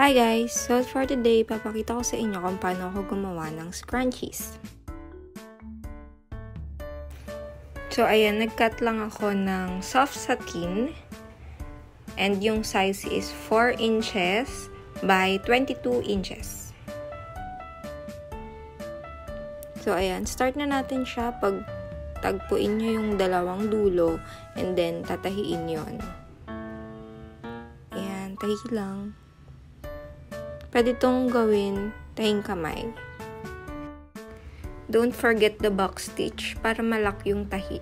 Hi guys! So for today, papakita ko sa inyo kung paano ako gumawa ng scrunchies. So ayan, nag-cut lang ako ng soft satin. And yung size is 4 inches by 22 inches. So ayan, start na natin siya. Pag tagpuin nyo yung dalawang dulo and then tatahiin yon. Ayan, tahi lang. Pwede itong gawin tahing kamay. Don't forget the back stitch para malak yung tahi.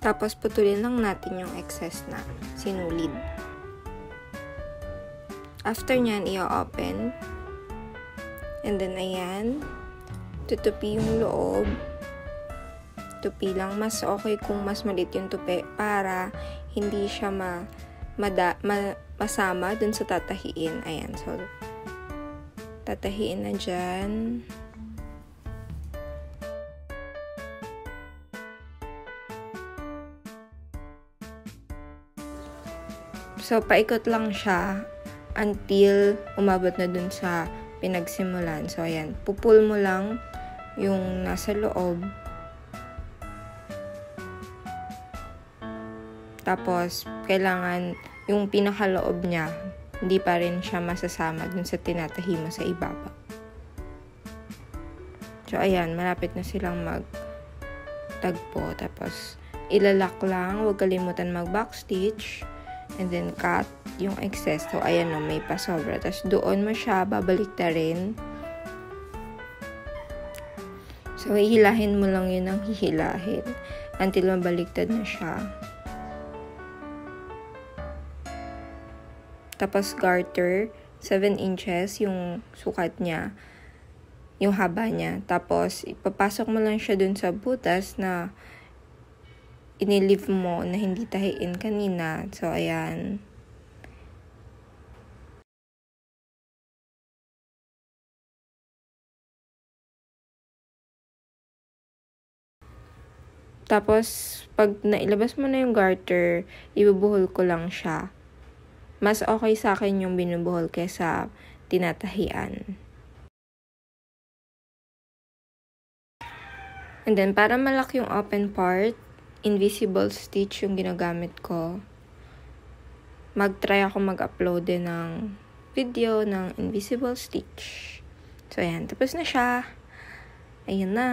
Tapos putulin lang natin yung excess na sinulid. After nyan, i-open. And then ayan, tutupi yung loob. Tupi lang. Mas okay kung mas maliit yung tupi para hindi siya masama dun sa tatahiin. Ayan, so tatahiin na dyan. So paikot lang siya until umabot na dun sa pinagsimulan. So ayan, pupul mo lang yung nasa loob. Tapos, kailangan yung pinakaloob niya, hindi pa rin siya masasama dun sa tinatahi mo sa ibaba. So, ayan, malapit na silang magtagpo. Tapos, ilalak lang. Huwag kalimutan mag-backstitch. And then, cut yung excess. So, ayan no, may pasobra. Tapos, doon mo siya babalik na rin. So, hihilahin mo lang yun ng hihilahin until mabaliktad na siya. Tapos garter, 7 inches yung sukat niya, yung haba niya. Tapos ipapasok mo lang siya dun sa butas na inilive mo na hindi tahiin kanina. So ayan. Tapos pag nailabas mo na yung garter, ibubuhol ko lang siya. Mas okay sa akin yung binubuhol kaysa tinatahian. And then, para malaki yung open part, invisible stitch yung ginagamit ko. Mag-try ako mag-upload din ng video ng invisible stitch. So, ayan. Tapos na siya. Ayan na.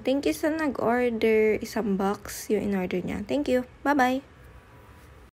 Thank you sa nag-order. Isang box yung in-order niya. Thank you. Bye-bye!